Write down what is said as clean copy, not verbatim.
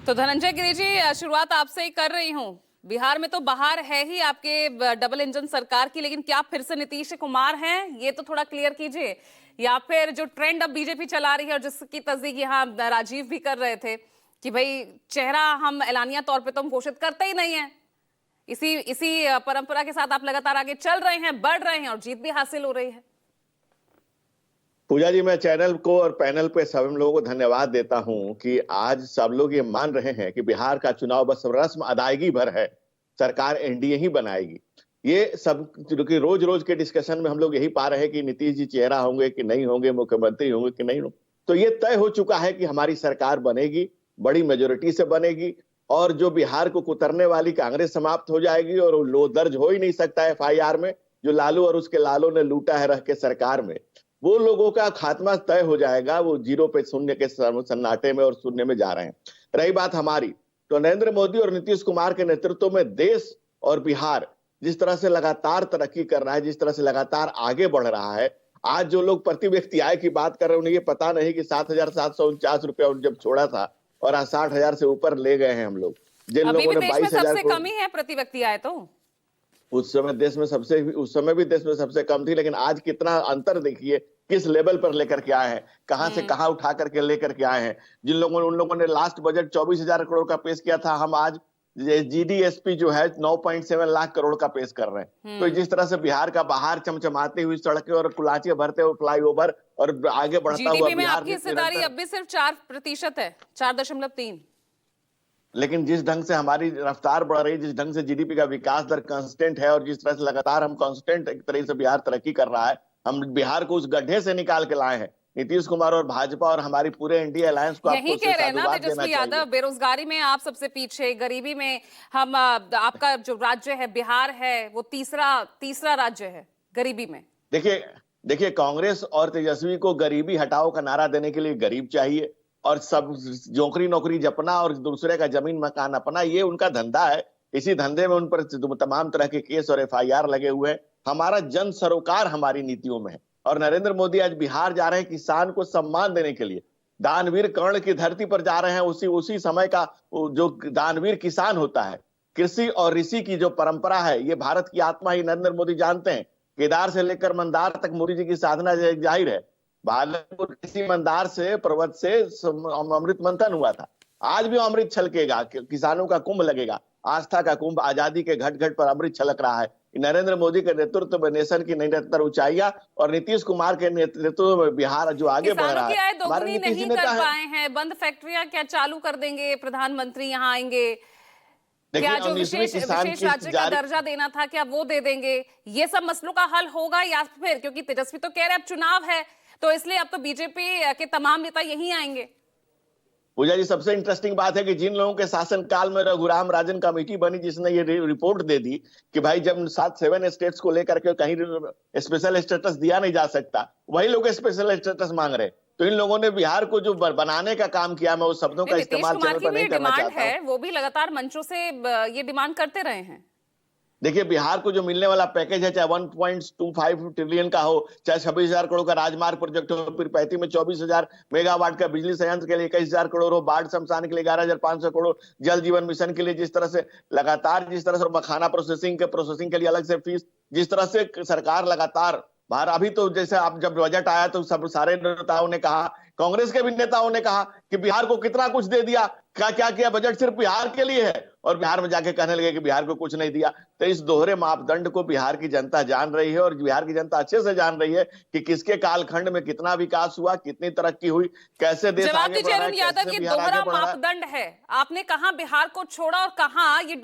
तो धनंजय गिरी जी, शुरुआत आपसे ही कर रही हूँ। बिहार में तो बहार है ही आपके डबल इंजन सरकार की, लेकिन क्या फिर से नीतीश कुमार हैं, ये तो थोड़ा क्लियर कीजिए। या फिर जो ट्रेंड अब बीजेपी चला रही है और जिसकी तस्दीक यहाँ राजीव भी कर रहे थे कि भाई चेहरा हम एलानिया तौर पे तो हम घोषित करते ही नहीं है, इसी इसी परंपरा के साथ आप लगातार आगे चल रहे हैं, बढ़ रहे हैं और जीत भी हासिल हो रही है। पूजा जी, मैं चैनल को और पैनल पे सब लोगों को धन्यवाद देता हूं कि आज सब लोग ये मान रहे हैं कि बिहार का चुनाव बस रस्म अदायगी भर है, सरकार एनडीए ही बनाएगी। ये सब क्योंकि रोज रोज के डिस्कशन में हम लोग यही पा रहे हैं कि नीतीश जी चेहरा होंगे कि नहीं होंगे, मुख्यमंत्री होंगे कि नहीं होंगे। तो ये तय हो चुका है कि हमारी सरकार बनेगी, बड़ी मेजोरिटी से बनेगी और जो बिहार को कुतरने वाली कांग्रेस समाप्त हो जाएगी और लो दर्ज हो ही नहीं सकता एफआईआर में, जो लालू और उसके लालों ने लूटा है रह के सरकार में, वो लोगों का खात्मा तय हो जाएगा। वो जीरो पे शून्य के सन्नाटे में और शून्य में जा रहे हैं। रही बात हमारी, तो नरेंद्र मोदी और नीतीश कुमार के नेतृत्व में देश और बिहार जिस तरह से लगातार तरक्की कर रहा है, जिस तरह से लगातार आगे बढ़ रहा है, आज जो लोग प्रति व्यक्ति आय की बात कर रहे हैं उन्हें ये पता नहीं कि 7,749 रुपया जब छोड़ा था और आज 60,000 से ऊपर ले गए हैं हम लोग। जिन लोगों ने 22,000 सबसे कम ही है प्रति व्यक्ति आय, तो उस समय भी देश में सबसे कम थी, लेकिन आज कितना अंतर देखिए, किस लेवल पर लेकर के आए हैं, कहां से कहां उठा करके लेकर के आए हैं। जिन लोगों ने उन लोगों ने लास्ट बजट 24,000 करोड़ का पेश किया था, हम आज जीडीएसपी जो है 9.7 लाख करोड़ का पेश कर रहे हैं। तो जिस तरह से बिहार का बाहर चमचमाती हुई सड़कें और कुलाचियां भरते हुए फ्लाईओवर और आगे बढ़ता हुआ बिहार में आपकी हिस्सेदारी अब भी सिर्फ 4% है, 4.3। लेकिन जिस ढंग से हमारी रफ्तार बढ़ रही, जिस ढंग से जीडीपी का विकास दर कांस्टेंट है और जिस तरह से लगातार हम कांस्टेंट एक तरह से बिहार तरक्की कर रहा है, हम बिहार को उस गड्ढे से निकाल के लाए हैं। नीतीश कुमार और भाजपा और हमारी पूरे एनडीए अलायंस को यही कह रहे हैं ना तेजस्वी यादव, बेरोजगारी में आप सबसे पीछे, गरीबी में हम, आपका जो राज्य है बिहार है वो तीसरा राज्य है गरीबी में। देखिए कांग्रेस और तेजस्वी को गरीबी हटाओ का नारा देने के लिए गरीब चाहिए और सब नौकरी नौकरी जपना और दूसरे का जमीन मकान अपना, ये उनका धंधा है। इसी धंधे में उन पर तमाम तरह के केस और एफआईआर लगे हुए हैं। हमारा जन सरोकार हमारी नीतियों में है और नरेंद्र मोदी आज बिहार जा रहे हैं किसान को सम्मान देने के लिए। दानवीर कर्ण की धरती पर जा रहे हैं, उसी समय का जो दानवीर किसान होता है। कृषि और ऋषि की जो परंपरा है, ये भारत की आत्मा ही नरेंद्र मोदी जानते हैं। केदार से लेकर मंदार तक मोदी जी की साधना जाहिर है। भागलपुर किसी मंदार से पर्वत से अमृत मंथन हुआ था, आज भी अमृत छलकेगा, किसानों का कुंभ लगेगा, आस्था का कुंभ, आजादी के घट घट पर अमृत छलक रहा है। नरेंद्र मोदी के नेतृत्व में नेशन की निरंतर ऊंचाइयां और नीतीश कुमार के नेतृत्व में बिहार जो आगे बढ़ रहा है। हमारे नीतीश नहीं कर पाए हैं, बंद फैक्ट्रियां क्या चालू कर देंगे, प्रधानमंत्री यहाँ आएंगे, क्या जो विशेष राज्य का दर्जा देना था क्या वो दे देंगे? ये सब मसलों का हल होगा या फिर, क्योंकि तेजस्वी तो कह रहे अब चुनाव है तो इसलिए अब तो बीजेपी के तमाम नेता यहीं आएंगे। पूजा जी, सबसे इंटरेस्टिंग बात है कि जिन लोगों के शासनकाल में रघुराम राजन कमेटी बनी, जिसने ये रिपोर्ट दे दी कि भाई जब 7 स्टेट्स को लेकर के कहीं स्पेशल स्टेटस दिया नहीं जा सकता, वही लोग स्पेशल स्टेटस मांग रहे। तो इन लोगों ने बिहार को जो बनाने का काम किया, मैं उस शब्दों का इस्तेमाल चैनल पर नहीं करना चाहता हूं। वो भी लगातार मंचों से ये डिमांड करते रहे हैं। देखिए बिहार को जो मिलने वाला पैकेज है, चाहे 1.25 ट्रिलियन का हो, चाहे 26,000 करोड़ का राजमार्ग प्रोजेक्ट हो, फिर 35 में 24,000 मेगावाट का बिजली संयंत्र के लिए 21,000 करोड़ हो, बाढ़ शमशान के लिए 11,500 करोड़, जल जीवन मिशन के लिए जिस तरह से लगातार, जिस तरह से मखाना प्रोसेसिंग के लिए अलग से फीस, जिस तरह से सरकार लगातार बाहर, अभी तो जैसे आप जब बजट आया तो सब सारे नेताओं ने कहा, कांग्रेस के भी नेताओं ने कहा कि बिहार को कितना कुछ दे दिया, क्या किया, बजट सिर्फ बिहार के लिए है, और बिहार में जाके कहने लगे कि बिहार को कुछ नहीं दिया। तो इस दोहरे मापदंड को बिहार की जनता जान रही है और बिहार की जनता अच्छे से जान रही है कि किसके कालखंड में कितना विकास हुआ, कितनी तरक्की हुई, कैसे देश आगे बढ़ रहा है, कैसे बिहार आगे बढ़ रहा है। यादव, ये दोहरा मापदंड है, आपने कहा बिहार को छोड़ा और कहा ये